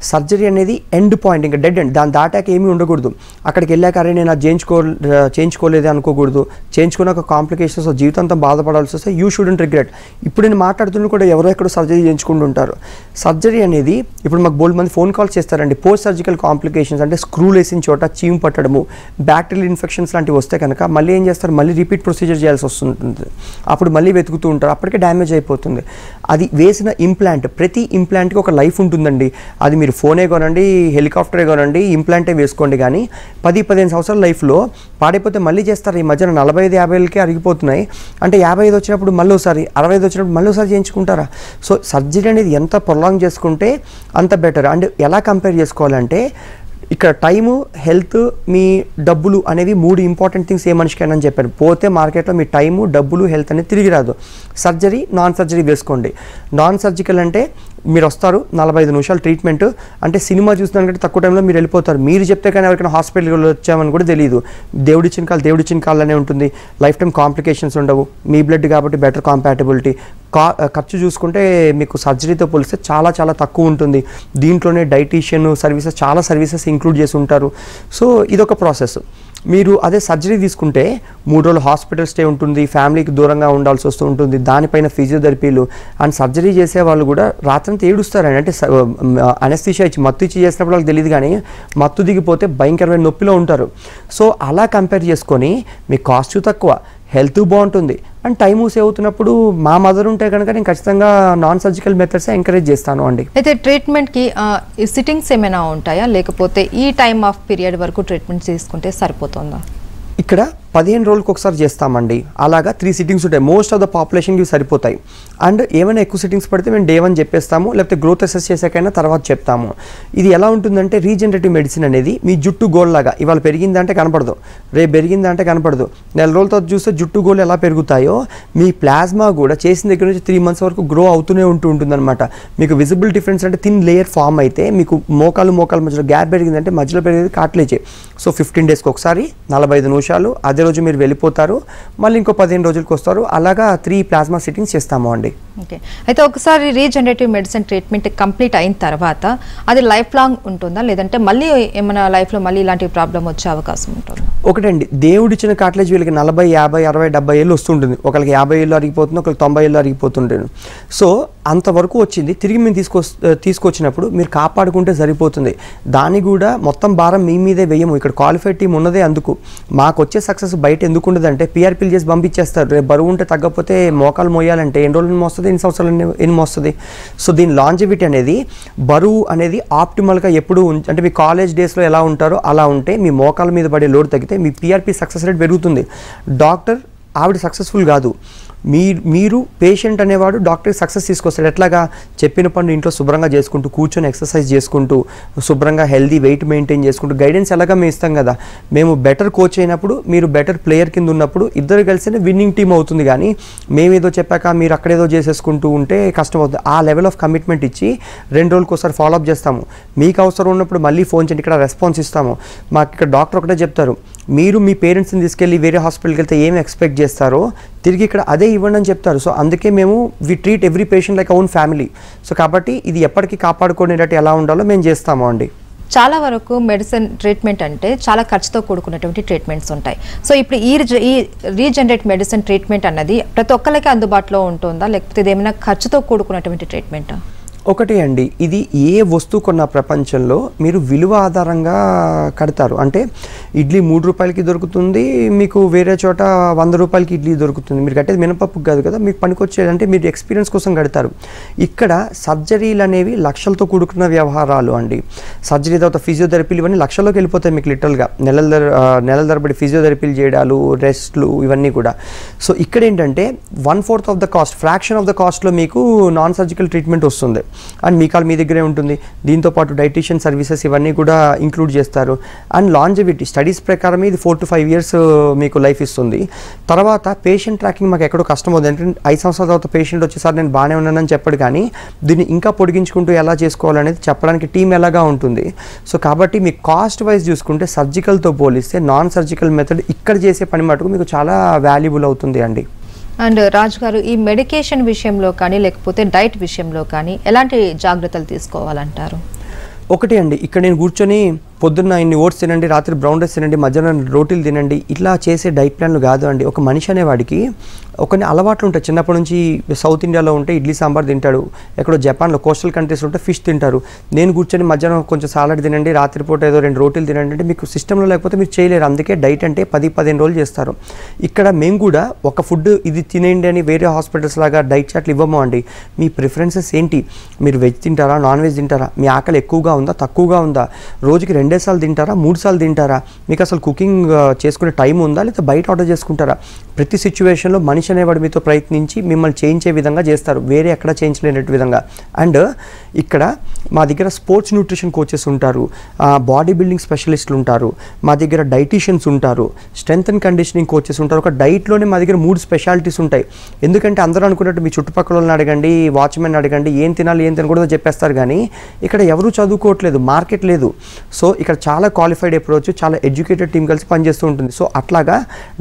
సర్జరీ అనేది ఎండ్ పాయింట్, ఇంకా డెడ్ ఎండ్, దాని దాటాక ఏమీ ఉండకూడదు. అక్కడికి వెళ్ళాక అరే నేను అది చేయించుకోలేదే అనుకోకూడదు, చేయించుకున్నాక కాంప్లికేషన్స్ జీవితాంతం బాధపడాల్సి వస్తే యూ షుడెంట్ రిగ్రెట్. ఇప్పుడు నేను మాట్లాడుతున్న కూడా ఎవరో ఎక్కడో సర్జరీ చేయించుకుంటుంటారు. సర్జరీ అనేది ఇప్పుడు మాకు బోల్డ్ మంది ఫోన్ కాల్స్ చేస్తారండి, పోస్ట్ సర్జికల్ కాంప్లికేషన్స్ అంటే స్క్రూలు వేసిన చోట చీము పట్టడము, బ్యాక్టీరియల్ ఇన్ఫెక్షన్స్ లాంటివి వస్తే కనుక మళ్ళీ ఏం చేస్తారు, మళ్ళీ రిపీట్ ప్రొసీజర్ చేయాల్సి వస్తుంటుంది. అప్పుడు మళ్ళీ వెతుకుతూ ఉంటారు, అప్పటికే డ్యామేజ్ అయిపోతుంది. అది వేసిన ఇంప్లాంట్, ప్రతి ఇంప్లాంట్కి ఒక లైఫ్ ఉంటుందండి. అది మీరు ఫోనే కొనండి, హెలికాప్టరే కొనండి, ఇంప్లాంటే వేసుకోండి, కానీ 10-15 సంవత్సరాల లైఫ్లో పాడైపోతే మళ్ళీ చేస్తారు. ఈ మధ్యన 45-50 అరిగిపోతున్నాయి, అంటే 55 వచ్చినప్పుడు మళ్ళీ ఒకసారి, 65 వచ్చినప్పుడు మళ్ళీ ఒకసారి చేయించుకుంటారా? సో సర్జరీ అనేది ఎంత ప్రొలాంగ్ చేసుకుంటే అంత బెటర్. అండ్ ఎలా కంపేర్ చేసుకోవాలంటే ఇక్కడ టైము, హెల్త్, మీ డబ్బులు అనేవి 3 ఇంపార్టెంట్ థింగ్స్ ఏ మనిషికైనా అని చెప్పారు. పోతే మార్కెట్లో మీ టైము, డబ్బులు, హెల్త్ అనేది తిరిగి రాదు. సర్జరీ, నాన్ సర్జరీ వేసుకోండి. నాన్ సర్జికల్ అంటే మీరు వస్తారు 45 నిమిషాలు ట్రీట్మెంట్, అంటే సినిమా చూసినాకంటే తక్కువ టైంలో మీరు వెళ్ళిపోతారు. మీరు చెప్తే కానీ ఎవరికైనా హాస్పిటల్కి వచ్చామని కూడా తెలియదు. దేవుడిచ్చిన కాళ్ళనే ఉంటుంది, లైఫ్ టైం కాంప్లికేషన్స్ ఉండవు. మీ బ్లడ్ కాబట్టి బెటర్ కాంపాటబిలిటీ. ఖర్చు చూసుకుంటే మీకు సర్జరీతో పోలిస్తే చాలా చాలా తక్కువ ఉంటుంది. దీంట్లోనే డైటీషియన్ సర్వీసెస్, చాలా సర్వీసెస్ ఇంక్లూడ్ చేసి ఉంటారు. సో ఇదొక ప్రాసెస్. మీరు అదే సర్జరీ తీసుకుంటే 3 రోజులు హాస్పిటల్ స్టే ఉంటుంది, ఫ్యామిలీకి దూరంగా ఉండాల్సి వస్తూ ఉంటుంది, దానిపైన ఫిజియోథెరపీలు. అండ్ సర్జరీ చేసే వాళ్ళు కూడా రాత్రంతా ఏడుస్తారండి, అంటే అనస్థీషియా ఇచ్చి మత్తు ఇచ్చి చేసినప్పుడు వాళ్ళకి తెలియదు, కానీ మత్తు దిగిపోతే భయంకరమైన నొప్పిలో ఉంటారు. సో అలా కంపేర్ చేసుకొని మీ కాస్ట్ తక్కువ, హెల్త్ బాగుంటుంది, అండ్ టైము సేవ్ అవుతున్నప్పుడు మా మదర్ ఉంటే కనుక నేను ఖచ్చితంగా నాన్ సర్జికల్ మెథడ్స్ ఎంకరేజ్ చేస్తాను అండి. అయితే ట్రీట్మెంట్కి సిట్టింగ్స్ ఏమైనా ఉంటాయా, లేకపోతే ఈ టైమ్ ఆఫ్ పీరియడ్ వరకు ట్రీట్మెంట్ తీసుకుంటే సరిపోతుందా? ఇక్కడ 15 రోజులకు ఒకసారి చేస్తామండి. అలాగా 3 సిట్టింగ్స్ ఉంటాయి. మోస్ట్ ఆఫ్ ద పాపులేషన్కి సరిపోతాయి. అండ్ ఏమైనా ఎక్కువ సిట్టింగ్స్ పడితే మేము డే 1 చెప్పేస్తాము, లేకపోతే గ్రోత్ అసెస్ చేసాకైనా తర్వాత చెప్తాము. ఇది ఎలా ఉంటుందంటే రీజనరేటివ్ మెడిసిన్ అనేది మీ జుట్టు గోల్లాగా, ఇవాళ పెరిగిందంటే కనపడదు, రేపు పెరిగిందంటే కనపడదు, నెల రోజుల తర్వాత చూస్తే జుట్టు గోళ్ళు ఎలా పెరుగుతాయో మీ ప్లాస్మా కూడా చేసిన దగ్గర నుంచి 3 months వరకు గ్రో అవుతూనే ఉంటుందన్నమాట. మీకు విజిబుల్ డిఫరెన్స్ అంటే థిన్ లేయర్ ఫామ్ అయితే, మీకు మోకాలు మధ్యలో గ్యాప్ పెరిగిందంటే మధ్యలో పెరిగేది కాట్లేజే. సో 15 daysకి ఒకసారి 45 నిమిషాలు, అదే రోజు మీరు వెళ్ళిపోతారు, మళ్ళీ ఇంకో 15 రోజులకు వస్తారు. అలాగా 3 ప్లాస్మా సిట్టింగ్స్ చేస్తాము అండి. ఓకే. అయితే ఒకసారి రీజనరేటివ్ మెడిసిన్ ట్రీట్మెంట్ కంప్లీట్ అయిన తర్వాత అది లైఫ్ లాంగ్ ఉంటుందా, లేదంటే మళ్ళీ ఏమైనా లైఫ్లో మళ్ళీ ఇలాంటి ప్రాబ్లం వచ్చే అవకాశం ఉంటుందా? ఒకటండి, దేవుడిచ్చిన కాట్లేజ్ వీళ్ళకి 40, 50, 60, 70 ఏళ్ళు వస్తుంటుంది. ఒకరికి 50 ఏళ్ళు అరిగిపోతుంది, ఒకరికి 90 ఏళ్ళు అరిగిపోతుంటుంది. సో అంతవరకు వచ్చింది తిరిగి మేము తీసుకొచ్చినప్పుడు మీరు కాపాడుకుంటే సరిపోతుంది. దాన్ని కూడా మొత్తం భారం మీ మీదే వేయము. ఇక్కడ క్వాలిఫైడ్ టీం ఉన్నదే అందుకు. మాకు వచ్చే సక్సెస్ బయట ఎందుకు ఉండదంటే పీఆర్పీలు చేసి పంపించేస్తారు. రేపు బరువు ఉంటే తగ్గకపోతే మోకాలు మోయాలంటే ఎన్ని రోజులు మోస్తుంది, ఎన్ని సంవత్సరాలు ఎన్ని మోస్తుంది. సో దీని లాంజివిటీ అనేది, బరువు అనేది ఆప్టిమల్గా ఎప్పుడు అంటే మీ కాలేజ్ డేస్లో ఎలా ఉంటారో అలా ఉంటే మీ మోకాల మీద పడే లోడ్ తగ్గితే మీ పీఆర్పీ సక్సెస్ రేట్ పెరుగుతుంది. డాక్టర్ ఆవిడ సక్సెస్ఫుల్ కాదు, మీరు పేషెంట్ అనేవాడు డాక్టర్కి సక్సెస్ తీసుకొస్తాడు. ఎట్లాగా చెప్పిన పనులు ఇంట్లో శుభ్రంగా చేసుకుంటూ, కూర్చొని ఎక్సర్సైజ్ చేసుకుంటూ, శుభ్రంగా హెల్దీ వెయిట్ మెయింటైన్ చేసుకుంటూ, గైడెన్స్ ఎలాగా మేము ఇస్తాం కదా. మేము బెటర్ కోచ్ అయినప్పుడు, మీరు బెటర్ ప్లేయర్ కింద ఉన్నప్పుడు ఇద్దరు కలిసినే విన్నింగ్ టీమ్ అవుతుంది. కానీ మేమేదో చెప్పాక మీరు అక్కడేదో చేసేసుకుంటూ ఉంటే కష్టం అవుతుంది. ఆ లెవెల్ ఆఫ్ కమిట్మెంట్ ఇచ్చి 2 రోజులకు ఒకసారి ఫాలోఅప్ చేస్తాము. మీకు అవసరం ఉన్నప్పుడు మళ్ళీ ఫోన్ చేయండి, ఇక్కడ రెస్పాన్స్ ఇస్తాము. మాకు ఇక్కడ డాక్టర్ ఒకటే చెప్తారు, మీరు మీ పేరెంట్స్ని తీసుకెళ్ళి వేరే హాస్పిటల్కి వెళ్తే ఏమి ఎక్స్పెక్ట్ చేస్తారో తిరిగి ఇక్కడ అదే ఇవ్వండి అని చెప్తారు. సో అందుకే మేము we treat every patient like own family. So కాబట్టి ఇది ఎప్పటికీ కాపాడుకునేటట్టు ఎలా ఉండాలో మేము చేస్తాము అండి. చాలా వరకు మెడిసిన్ ట్రీట్మెంట్ అంటే చాలా ఖర్చుతో కూడుకున్నటువంటి ట్రీట్మెంట్స్ ఉంటాయి. సో ఇప్పుడు ఈ రీజనరేట్ మెడిసిన్ ట్రీట్మెంట్ అన్నది ప్రతి ఒక్కరికి అందుబాటులో ఉంటుందా, లేకపోతే ఇది ఏమైనా ఖర్చుతో కూడుకున్నటువంటి ట్రీట్మెంటా? ఒకటి అండి, ఇది ఏ వస్తువు కొన్న ప్రపంచంలో మీరు విలువ ఆధారంగా కడతారు. అంటే ఇడ్లీ 3 రూపాయలకి దొరుకుతుంది, మీకు వేరే చోట 100 రూపాయలకి ఇడ్లీ దొరుకుతుంది. మీరు కట్టేది మినపప్పు కాదు కదా, మీకు పనికొచ్చేదంటే మీరు ఎక్స్పీరియన్స్ కోసం కడతారు. ఇక్కడ సర్జరీలు అనేవి లక్షలతో కూడుకున్న వ్యవహారాలు అండి. సర్జరీ తర్వాత ఫిజియోథెరపీలు ఇవన్నీ లక్షల్లోకి వెళ్ళిపోతాయి మీకు లిటరల్గా. నెలల తరబడి ఫిజియోథెరపీలు చేయడాలు, రెస్ట్లు, ఇవన్నీ కూడా. సో ఇక్కడ ఏంటంటే 1/4 of the cost, fraction of the కాస్ట్లో మీకు నాన్ సర్జికల్ ట్రీట్మెంట్ వస్తుంది. అండ్ మీ కాల్ మీ దగ్గరే ఉంటుంది. దీంతోపాటు డైటీషియన్ సర్వీసెస్ ఇవన్నీ కూడా ఇంక్లూడ్ చేస్తారు. అండ్ లాంజివిటీ స్టడీస్ ప్రకారం ఇది 4 to 5 years మీకు లైఫ్ ఇస్తుంది. తర్వాత పేషెంట్ ట్రాకింగ్ మాకు ఎక్కడో కష్టం అవుతుంది. అంటే 5 సంవత్సరాల తర్వాత పేషెంట్ వచ్చేసారి నేను బాగానే ఉన్నానని చెప్పడు, కానీ దీన్ని ఇంకా పొడిగించుకుంటూ ఎలా చేసుకోవాలనేది చెప్పడానికి టీం ఎలాగా ఉంటుంది. సో కాబట్టి మీకు కాస్ట్ వైజ్ చూసుకుంటే సర్జికల్తో పోలిస్తే నాన్ సర్జికల్ మెథడ్ ఇక్కడ చేసే పని మటుకు మీకు చాలా వాల్యుబుల్ అవుతుంది అండి. అండ్ రాజు గారు, ఈ మెడికేషన్ విషయంలో కానీ లేకపోతే డైట్ విషయంలో కానీ ఎలాంటి జాగ్రత్తలు తీసుకోవాలంటారు? ఒకటి అండి, ఇక్కడ నేను కూర్చొని పొద్దున్న ఇన్ని ఓట్స్ తినండి, రాత్రి బ్రౌన్ రైస్ తినండి, మధ్యాహ్నం రోటీలు తినండి, ఇట్లా చేసే డైట్ ప్లాన్లు కాదు అండి. ఒక మనిషి అనేవాడికి కొన్ని అలవాట్లు ఉంటాయి. చిన్నప్పటి నుంచి సౌత్ ఇండియాలో ఉంటే ఇడ్లీ సాంబార్ తింటాడు, ఎక్కడో జపాన్లో కోస్టల్ కంట్రీస్ ఉంటే ఫిష్ తింటారు. నేను కూర్చొని మధ్యాహ్నం కొంచెం సాలడ్ తినండి, రాత్రిపూట ఏదో 2 రోటీలు తినండి అంటే మీకు సిస్టంలో లేకపోతే మీరు చేయలేరు. అందుకే డైట్ అంటే 10-15 రోజులు చేస్తారు. ఇక్కడ మేము కూడా ఒక ఫుడ్ ఇది తినేయండి అని వేరే హాస్పిటల్స్ లాగా డైట్ చాట్లు ఇవ్వము అండి. మీ ప్రిఫరెన్సెస్ ఏంటి? మీరు వెజ్ తింటారా, నాన్ వెజ్ తింటారా, మీ ఆకలి ఎక్కువగా ఉందా, తక్కువగా ఉందా, రోజుకి 2 సార్లు తింటారా, 3 సార్లు తింటారా, మీకు అసలు కుకింగ్ చేసుకునే టైం ఉందా, లేదా బయట ఆర్డర్ చేసుకుంటారా? ప్రతి సిచ్యువేషన్లో మనిషి అనేవాడు మీతో ప్రయత్నించి మిమ్మల్ని చేయించే విధంగా చేస్తారు, వేరే ఎక్కడ చేయించలేనట్టు విధంగా. అండ్ ఇక్కడ మా దగ్గర స్పోర్ట్స్ న్యూట్రిషన్ కోచెస్ ఉంటారు, బాడీ బిల్డింగ్ స్పెషలిస్టులు ఉంటారు, మా దగ్గర డైటీషియన్స్ ఉంటారు, స్ట్రెంగ్త్ అండ్ కండిషనింగ్ కోచెస్ ఉంటారు. ఒక డైట్లోనే మా దగ్గర 3 స్పెషాలిటీస్ ఉంటాయి. ఎందుకంటే అందరూ అనుకున్నట్టు మీ చుట్టుపక్కల వాళ్ళని అడగండి, వాచ్మెన్ అడగండి, ఏం తినాలి ఏం తినకూడదో చెప్పేస్తారు, కానీ ఇక్కడ ఎవరూ చదువుకోవట్లేదు, మార్కెట్ లేదు. సో ఇక్కడ చాలా క్వాలిఫైడ్ అప్రోచ్, చాలా ఎడ్యుకేటెడ్ టీం కలిసి పనిచేస్తూ ఉంటుంది. సో అట్లాగా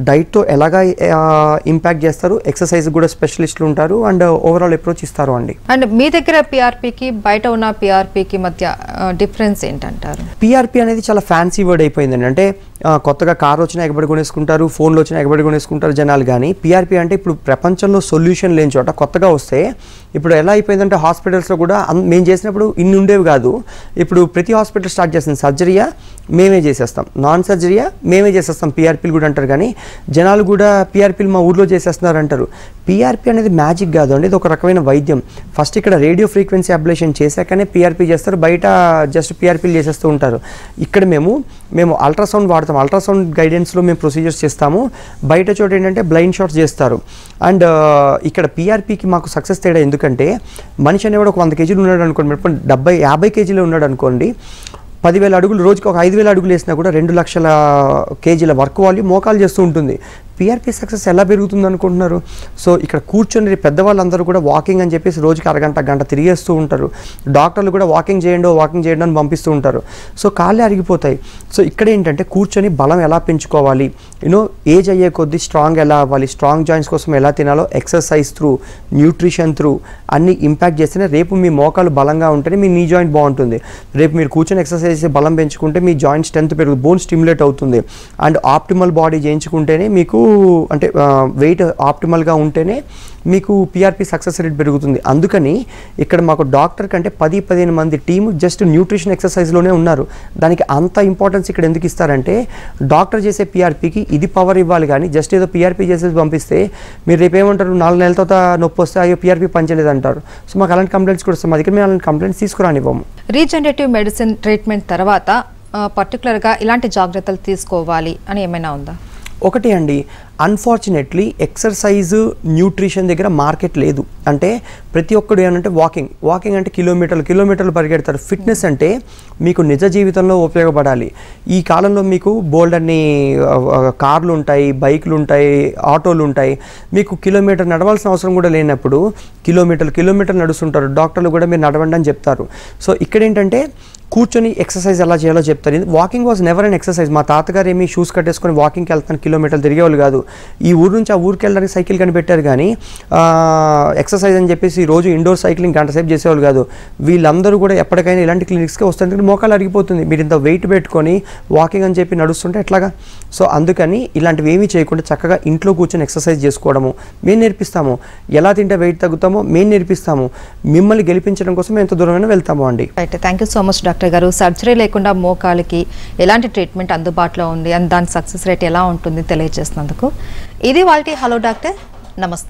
డైట్తో ఎలాగా ఇంపాక్ట్ చేస్తారు, ఎక్సర్సైజ్ కూడా స్పెషలిస్టులు ఉంటారు, అండ్ ఓవరాల్ అప్రోచ్ ఇస్తారు అండి. అండ్ మీ దగ్గర పిఆర్పికి బయట ఉన్న పిఆర్పికి మధ్య డిఫరెన్స్ ఏంటంటారు? పిఆర్పి అనేది చాలా ఫ్యాన్సీ వర్డ్ అయిపోయిందండి. అంటే కొత్తగా కార్ వచ్చినా ఎగబడి కొనేసుకుంటారు, ఫోన్లు వచ్చినా ఎగబడి కొనేసుకుంటారు జనాలు. కానీ పిఆర్పి అంటే ఇప్పుడు ప్రపంచంలో సొల్యూషన్ లేని చోట కొత్తగా వస్తే, ఇప్పుడు ఎలా అయిపోయిందంటే హాస్పిటల్స్లో కూడా మేము చేసినప్పుడు ఇన్ని ఉండేవి కాదు. ఇప్పుడు ప్రతి హాస్పిటల్ స్టార్ట్ చేస్తుంది, సర్జరీయా మేమే చేసేస్తాం, నాన్ సర్జరీయా మేమే చేసేస్తాం, పిఆర్పీలు కూడా అంటారు. కానీ జనాలు కూడా పిఆర్పీలు మా ఊర్లో చేసేస్తున్నారు అంటారు. పిఆర్పీ అనేది మ్యాజిక్ కాదు అండి, ఇది ఒక రకమైన వైద్యం. ఫస్ట్ ఇక్కడ రేడియో ఫ్రీక్వెన్సీ అబ్లేషన్ చేశాకనే పిఆర్పీ చేస్తారు, బయట జస్ట్ పిఆర్పీలు చేసేస్తూ ఉంటారు. ఇక్కడ మేము అల్ట్రాసౌండ్ వాడతాం, అల్ట్రాసౌండ్ గైడెన్స్లో మేము ప్రొసీజర్స్ చేస్తాము. బయట చోట ఏంటంటే బ్లైండ్ షాట్స్ చేస్తారు. అండ్ ఇక్కడ పిఆర్పీకి మాకు సక్సెస్ తేడా ఎందుకంటే, మనిషి అనేవాడు ఒక 100 కేజీలు ఉన్నాడు అనుకోండి, 70-50 కేజీలు ఉన్నాడు అనుకోండి, 10,000 అడుగులు రోజుకి ఒక 5,000 అడుగులు వేసినా కూడా 2 లక్షల కేజీల వర్క్ వాల్యూమ్ మోకాలు చేస్తూ ఉంటుంది. పిఆర్పీ సక్సెస్ ఎలా పెరుగుతుంది అనుకుంటున్నారు? సో ఇక్కడ కూర్చొని పెద్దవాళ్ళందరూ కూడా వాకింగ్ అని చెప్పేసి రోజుకి అరగంట గంట తిరిగేస్తూ ఉంటారు. డాక్టర్లు కూడా వాకింగ్ చేయండి అని పంపిస్తూ ఉంటారు. సో కాళ్ళే అరిగిపోతాయి. సో ఇక్కడ ఏంటంటే కూర్చొని బలం ఎలా పెంచుకోవాలి, ఏజ్ అయ్యే కొద్దీ స్ట్రాంగ్ ఎలా అవ్వాలి, స్ట్రాంగ్ జాయింట్స్ కోసం ఎలా తినాలో ఎక్సర్సైజ్ త్రూ, న్యూట్రిషన్ త్రూ అన్ని ఇంపాక్ట్ చేస్తేనే రేపు మీ మోకాలు బలంగా ఉంటేనే మీ నీ జాయింట్ బాగుంటుంది. రేపు మీరు కూర్చొని ఎక్సర్సైజ్ చేసి బలం పెంచుకుంటే మీ జాయింట్ స్ట్రెంత్ పెరుగుతుంది, బోన్ స్టిమ్యులేట్ అవుతుంది. అండ్ ఆప్టిమల్ బాడీ చేయించుకుంటేనే మీకు అంటే వెయిట్ ఆప్టిమల్గా ఉంటేనే మీకు పిఆర్పి సక్సెస్ రేట్ పెరుగుతుంది. అందుకని ఇక్కడ మాకు డాక్టర్ కంటే 10-15 మంది టీము జస్ట్ న్యూట్రిషన్ ఎక్సర్సైజ్లోనే ఉన్నారు. దానికి అంత ఇంపార్టెన్స్ ఇక్కడ ఎందుకు ఇస్తారంటే, డాక్టర్ చేసే పిఆర్పికి ఇది పవర్ ఇవ్వాలి, కానీ జస్ట్ ఏదో పిఆర్పి చేసేసి పంపిస్తే మీరు రేపు ఏమంటారు, 4 నెలల తర్వాత నొప్పి వస్తే అయ్యో పిఆర్పి పనిచేయలేదు అంటారు. సో మాకు అలాంటి కంప్లైంట్స్ కూడా వస్తాయి, మా దగ్గర మేము అలాంటి కంప్లైంట్స్ తీసుకురానివ్వము. రీజనరేటివ్ మెడిసిన్ ట్రీట్మెంట్ తర్వాత పర్టికులర్గా ఇలాంటి జాగ్రత్తలు తీసుకోవాలి అని ఏమైనా ఉందా? ఒకటి అండి, అన్ఫార్చునేట్లీ ఎక్సర్సైజ్ న్యూట్రిషన్ దగ్గర మార్కెట్ లేదు. అంటే ప్రతి ఒక్కడు ఏమంటే వాకింగ్ అంటే కిలోమీటర్లు పరిగెడతారు. ఫిట్నెస్ అంటే మీకు నిజ జీవితంలో ఉపయోగపడాలి. ఈ కాలంలో మీకు బోల్డ్ అన్ని కార్లు ఉంటాయి, బైకులు ఉంటాయి, ఆటోలు ఉంటాయి. మీకు కిలోమీటర్ నడవాల్సిన అవసరం కూడా లేనప్పుడు కిలోమీటర్ నడుస్తుంటారు. డాక్టర్లు కూడా మీరు నడవండి అని చెప్తారు. సో ఇక్కడ ఏంటంటే కూర్చొని ఎక్సర్సైజ్ ఎలా చేయాలో చెప్తారు. Walking was never an exercise. మా తాతగారు ఏమి షూస్ కట్టేసుకొని వాకింగ్కి వెళ్తాను కిలోమీటర్లు తిరిగేవాళ్ళు కాదు. ఈ ఊరు నుంచి ఆ ఊరికి వెళ్ళడానికి సైకిల్ కనిపెట్టారు కానీ ఎక్సర్సైజ్ అని చెప్పేసి రోజు ఇండోర్ సైక్లింగ్ గంట సేపు చేసేవాళ్ళు కాదు. వీళ్ళందరూ కూడా ఎప్పటికైనా ఇలాంటి క్లినిక్స్కి వస్తారు, ఎందుకంటే మోకాలు అరిగిపోతుంది. మీరు ఇంత వెయిట్ పెట్టుకొని వాకింగ్ అని చెప్పి నడుస్తుంటే ఎట్లాగా? సో అందుకని ఇలాంటివి ఏమీ చేయకుండా చక్కగా ఇంట్లో కూర్చొని ఎక్సర్సైజ్ చేసుకోవడము మేము నేర్పిస్తాము. ఎలా తింటే వెయిట్ తగ్గుతామో మేము నేర్పిస్తాము. మిమ్మల్ని గెలిపించడం కోసం ఎంత దూరమైనా వెళ్తాము అండి. Right, thank you so much doctor గారు. సర్జరీ లేకుండా మోకాలికి ఎలాంటి ట్రీట్మెంట్ అందుబాటులో ఉంది అండ్ దాని సక్సెస్ రేట్ ఎలా ఉంటుంది తెలియజేసినందుకు. ఇది వాళ్ళ హలో డాక్టర్. నమస్తే.